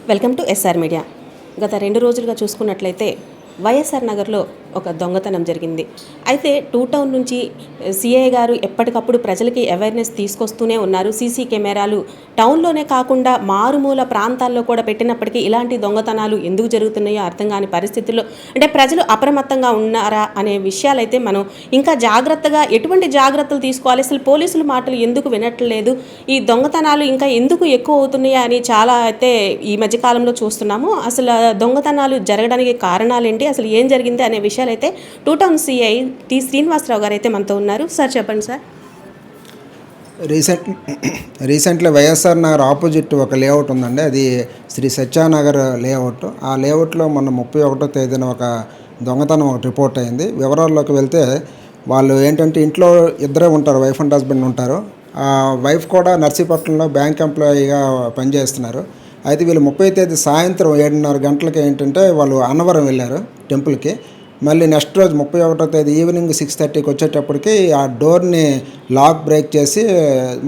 Welcome to SR media. గత 2 రోజులుగా చూసుకున్నట్లయితే వైఎస్ఆర్ నగర్లో ఒక దొంగతనం జరిగింది. అయితే టూ టౌన్ నుంచి సిఐ గారు ఎప్పటికప్పుడు ప్రజలకి అవేర్నెస్ తీసుకొస్తూనే ఉన్నారు. సీసీ కెమెరాలు టౌన్లోనే కాకుండా మారుమూల ప్రాంతాల్లో కూడా పెట్టినప్పటికీ ఇలాంటి దొంగతనాలు ఎందుకు జరుగుతున్నాయో అర్థం కాని పరిస్థితుల్లో అంటే ప్రజలు అప్రమత్తంగా ఉన్నారా అనే విషయాలైతే మనం ఇంకా జాగ్రత్తగా ఎటువంటి జాగ్రత్తలు తీసుకోవాలి, అసలు పోలీసుల మాటలు ఎందుకు వినట్లేదు, ఈ దొంగతనాలు ఇంకా ఎందుకు ఎక్కువ అవుతున్నాయా అని చాలా అయితే ఈ మధ్యకాలంలో చూస్తున్నాము. అసలు దొంగతనాలు జరగడానికి కారణాలు ఏంటి, అసలు ఏం జరిగింది అనే విషయాలు అయితే two town CI T Srinivasarao గారు అయితే మనతో ఉన్నారు. సార్ చెప్పండి sir. Recently YSR Nagar opposite ఒక లేఅవుట్ ఉందండి, అది శ్రీ సత్యానగర్ లేఅవుట్. ఆ లేఅవుట్లో మొన్న 31వ తేదీన ఒక దొంగతనం ఒకటి రిపోర్ట్ అయింది. వివరాల్లోకి వెళ్తే వాళ్ళు ఏంటంటే ఇంట్లో ఇద్దరే ఉంటారు, వైఫ్ అండ్ హస్బెండ్ ఉంటారు. ఆ వైఫ్ కూడా నర్సీపట్నంలో బ్యాంక్ ఎంప్లాయీగా పనిచేస్తున్నారు. అయితే వీళ్ళు 30వ తేదీ సాయంత్రం 7:30 గంటలకి ఏంటంటే వాళ్ళు అన్నవరం వెళ్ళారు టెంపుల్కి. మళ్ళీ నెక్స్ట్ రోజు 31వ తేదీ ఈవినింగ్ 6:30కి వచ్చేటప్పటికి ఆ డోర్ని లాక్ బ్రేక్ చేసి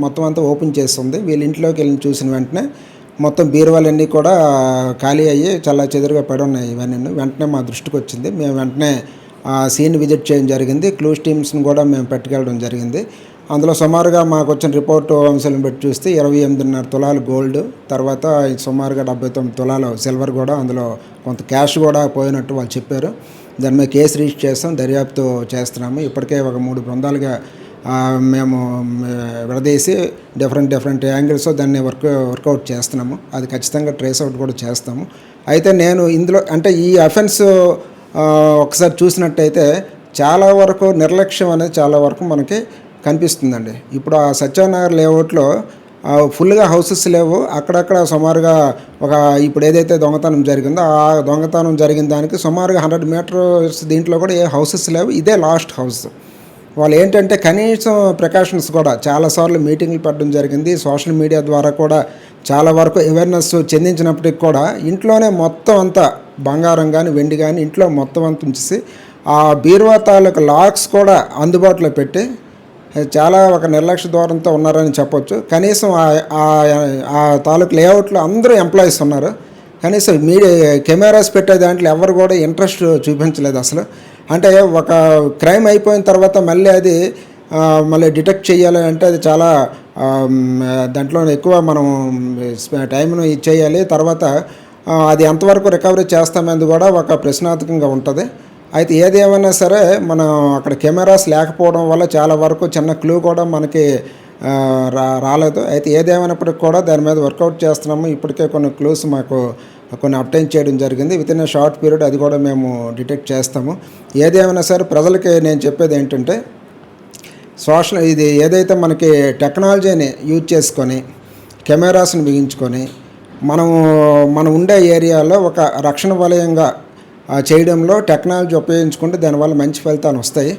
మొత్తం అంతా ఓపెన్ చేస్తుంది. వీళ్ళ ఇంట్లోకి వెళ్ళి చూసిన వెంటనే మొత్తం బీరువాలన్నీ కూడా ఖాళీ అయ్యి చాలా చెదురుగా పడి ఉన్నాయి. ఇవన్నీ వెంటనే మా దృష్టికి వచ్చింది. మేము వెంటనే సీన్ విజిట్ చేయడం జరిగింది. క్లూస్ టీమ్స్ని కూడా మేము పెట్టుకెళ్ళడం జరిగింది. అందులో సుమారుగా మాకు వచ్చిన రిపోర్టు అంశాలను బట్టి చూస్తే 28.5 తులాలు గోల్డ్, తర్వాత సుమారుగా 79 తులాలు సిల్వర్ కూడా, అందులో కొంత క్యాష్ కూడా పోయినట్టు వాళ్ళు చెప్పారు. దాని మీద కేసు రిజిస్టర్ చేస్తాం, దర్యాప్తు చేస్తున్నాము. ఇప్పటికే ఒక 3 బృందాలుగా మేము విడదీసి డిఫరెంట్ యాంగిల్స్ దాన్ని వర్కౌట్ చేస్తున్నాము. అది ఖచ్చితంగా ట్రేస్ అవుట్ కూడా చేస్తాము. అయితే నేను ఇందులో అంటే ఈ అఫెన్స్ ఒకసారి చూసినట్టయితే చాలా వరకు నిర్లక్ష్యం అనేది చాలా వరకు మనకి కనిపిస్తుందండి. ఇప్పుడు ఆ సత్యానగర్ లేఅవుట్లో ఫుల్గా హౌసెస్ లేవు, అక్కడక్కడ సుమారుగా ఇప్పుడు ఏదైతే దొంగతనం జరిగిందో ఆ దొంగతనం జరిగిన దానికి సుమారుగా 100 మీటర్స్ దీంట్లో కూడా ఏ హౌసెస్ లేవు. ఇదే లాస్ట్ హౌస్. వాళ్ళు ఏంటంటే కనీసం ప్రికాషన్స్ కూడా చాలాసార్లు మీటింగ్లు పెట్టడం జరిగింది. సోషల్ మీడియా ద్వారా కూడా చాలా వరకు అవేర్నెస్ చెందించినప్పటికి కూడా ఇంట్లోనే మొత్తం అంతా బంగారం కానీ వెండి కానీ ఇంట్లో మొత్తం అంతా ఉంచేసి ఆ బీరువా తాలూకు లాక్స్ కూడా అందుబాటులో పెట్టి చాలా ఒక నిర్లక్ష్య ధోరణితో ఉన్నారని చెప్పొచ్చు. కనీసం ఆ తాలూకు లేఅవుట్లో అందరూ ఎంప్లాయీస్ ఉన్నారు. కనీసం కెమెరాస్ పెట్టే దాంట్లో ఎవరు కూడా ఇంట్రెస్ట్ చూపించలేదు అసలు. అంటే ఒక క్రైమ్ అయిపోయిన తర్వాత మళ్ళీ డిటెక్ట్ చేయాలి అంటే అది చాలా దాంట్లో ఎక్కువ మనం టైంను ఇచ్చేయాలి. తర్వాత అది ఎంతవరకు రికవరీ చేస్తామనేది కూడా ఒక ప్రశ్నార్థకంగా ఉంటుంది. అయితే ఏదేమైనా సరే మనం అక్కడ కెమెరాస్ లేకపోవడం వల్ల చాలా వరకు చిన్న క్లూ కూడా మనకి రాలేదు. అయితే ఏదేమైనప్పటికి కూడా దాని మీద వర్కౌట్ చేస్తున్నాము. ఇప్పటికే కొన్ని క్లూస్ మాకు కొన్ని అబ్టైన్ చేయడం జరిగింది. వితిన్ ఏ షార్ట్ పీరియడ్ అది కూడా మేము డిటెక్ట్ చేస్తాము. ఏదేమైనా సరే ప్రజలకి నేను చెప్పేది ఏంటంటే ఇది ఏదైతే మనకి టెక్నాలజీని యూజ్ చేసుకొని కెమెరాస్ని బిగించుకొని మనం ఉండే ఏరియాలో ఒక రక్షణ వలయంగా చేయడంలో టెక్నాలజీ ఉపయోగించుకుంటే దానివల్ల మంచి ఫలితాలు వస్తాయి.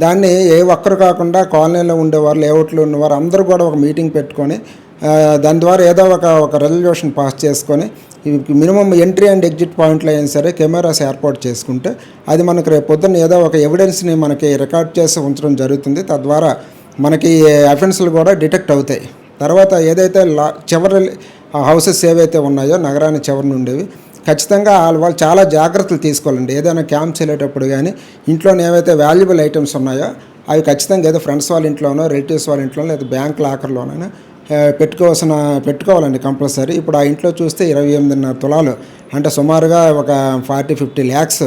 దాన్ని ఏ ఒక్కరు కాకుండా కాలనీలో ఉండేవారు, లేఅవుట్లో ఉన్నవారు అందరూ కూడా ఒక మీటింగ్ పెట్టుకొని దాని ద్వారా ఏదో ఒక రెజల్యూషన్ పాస్ చేసుకొని మినిమం ఎంట్రీ అండ్ ఎగ్జిట్ పాయింట్లో అయినా సరే కెమెరాస్ ఏర్పాటు చేసుకుంటే అది మనకు రేపు పొద్దున్న ఏదో ఒక ఎవిడెన్స్ని మనకి రికార్డ్ చేసి ఉంచడం జరుగుతుంది. తద్వారా మనకి అఫెన్స్లు కూడా డిటెక్ట్ అవుతాయి. తర్వాత ఏదైతే చివరి హౌసెస్ ఏవైతే ఉన్నాయో నగరానికి చివరి ఉండేవి ఖచ్చితంగా వాళ్ళు చాలా జాగ్రత్తలు తీసుకోవాలండి. ఏదైనా క్యాంప్స్ వెళ్ళేటప్పుడు కానీ ఇంట్లోనే ఏవైతే వాల్యుబుల్ ఐటమ్స్ ఉన్నాయో అవి ఖచ్చితంగా ఏదో ఫ్రెండ్స్ వాళ్ళ ఇంట్లోనో, రిలేటివ్స్ వాళ్ళ ఇంట్లోనో లేదా బ్యాంక్ లాకర్లోనైనా పెట్టుకోవాలండి కంపల్సరీ. ఇప్పుడు ఆ ఇంట్లో చూస్తే 28.5 తులాలు అంటే సుమారుగా ఒక 40-50 lakhs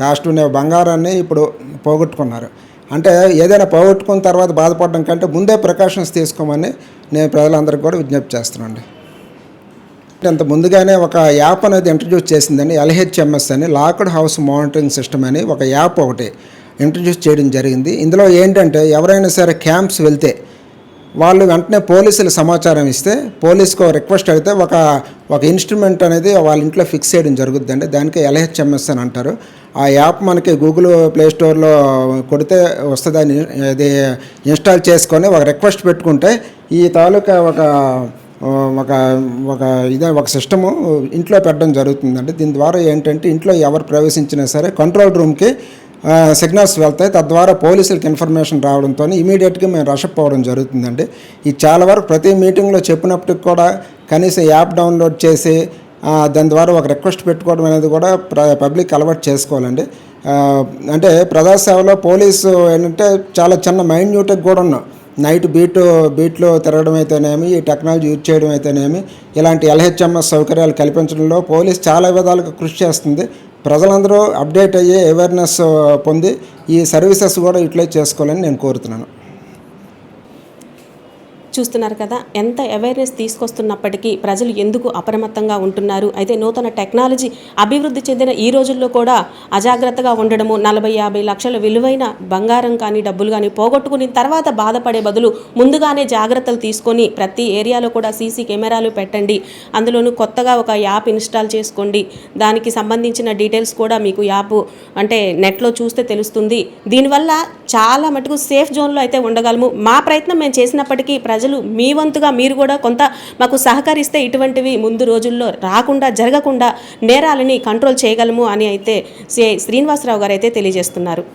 కాస్ట్ ఉండే బంగారాన్ని ఇప్పుడు పోగొట్టుకున్నారు. అంటే ఏదైనా పోగొట్టుకున్న తర్వాత బాధపడడం కంటే ముందే ప్రికాషన్స్ తీసుకోమని నేను ప్రజలందరికీ కూడా విజ్ఞప్తి చేస్తున్నాను. అంత ముందుగానే ఒక యాప్ అనేది ఇంట్రడ్యూస్ చేసిందని LHMS అని లాక్డ్ హౌస్ మానిటరింగ్ సిస్టమ్ అని ఒక యాప్ ఒకటి ఇంట్రడ్యూస్ చేయడం జరిగింది. ఇందులో ఏంటంటే ఎవరైనా సరే క్యాంప్స్ వెళ్తే వాళ్ళు వెంటనే పోలీసులు సమాచారం ఇస్తే పోలీసుకు రిక్వెస్ట్ అయితే ఒక ఇన్స్ట్రుమెంట్ అనేది వాళ్ళ ఇంట్లో ఫిక్స్ చేయడం జరుగుతుందండి. దానికి LHMS అని అంటారు. ఆ యాప్ మనకి గూగుల్ ప్లే స్టోర్లో కొడితే వస్తుందని అది ఇన్స్టాల్ చేసుకొని ఒక రిక్వెస్ట్ పెట్టుకుంటే ఈ తాలూకా ఒక సిస్టము ఇంట్లో పెట్టడం జరుగుతుందండి. దీని ద్వారా ఏంటంటే ఇంట్లో ఎవరు ప్రవేశించినా సరే కంట్రోల్ రూమ్కి సిగ్నల్స్ వెళ్తాయి. తద్వారా పోలీసులకు ఇన్ఫర్మేషన్ రావడంతో ఇమీడియట్గా మేము రషప్ అవ్వడం జరుగుతుందండి. ఇది చాలా వరకు ప్రతి మీటింగ్లో చెప్పినప్పటికి కూడా కనీసం యాప్ డౌన్లోడ్ చేసి దాని ద్వారా ఒక రిక్వెస్ట్ పెట్టుకోవడం అనేది కూడా పబ్లిక్ అలవాటు చేసుకోవాలండి. అంటే ప్రజాసేవలో పోలీసు ఏంటంటే చాలా చిన్న మైన్యూట్గా కూడా ఉన్నాం. నైట్ బీట్లో తిరగడం అయితేనేమి, ఈ టెక్నాలజీ యూజ్ చేయడం అయితేనేమి, ఇలాంటి ఎల్హెచ్ఎంఎస్ సౌకర్యాలు కల్పించడంలో పోలీస్ చాలా విధాలుగా కృషి చేస్తుంది. ప్రజలందరూ అప్డేట్ అయ్యి అవేర్నెస్ పొంది ఈ సర్వీసెస్ కూడా యూటిలైజ్ చేసుకోవాలని నేను కోరుతున్నాను. చూస్తున్నారు కదా, ఎంత అవేర్నెస్ తీసుకొస్తున్నప్పటికీ ప్రజలు ఎందుకు అప్రమత్తంగా ఉంటున్నారు. అయితే నూతన టెక్నాలజీ అభివృద్ధి చెందిన ఈ రోజుల్లో కూడా అజాగ్రత్తగా ఉండడము, 40-50 లక్షల విలువైన బంగారం కానీ డబ్బులు కానీ పోగొట్టుకుని తర్వాత బాధపడే బదులు ముందుగానే జాగ్రత్తలు తీసుకొని ప్రతి ఏరియాలో కూడా సీసీ కెమెరాలు పెట్టండి. అందులోనూ కొత్తగా ఒక యాప్ ఇన్స్టాల్ చేసుకోండి. దానికి సంబంధించిన డీటెయిల్స్ కూడా మీకు యాప్ అంటే నెట్లో చూస్తే తెలుస్తుంది. దీనివల్ల చాలా మటుకు సేఫ్ జోన్లో అయితే ఉండగలము. మా ప్రయత్నం మేము చేసినప్పటికీ ప్రజలు మీ వంతుగా మీరు కూడా కొంత మాకు సహకరిస్తే ఇటువంటివి ముందు రోజుల్లో రాకుండా జరగకుండా నేరాలని కంట్రోల్ చేయగలము అని అయితే శ్రీనివాసరావు గారు అయితే తెలియజేస్తున్నారు.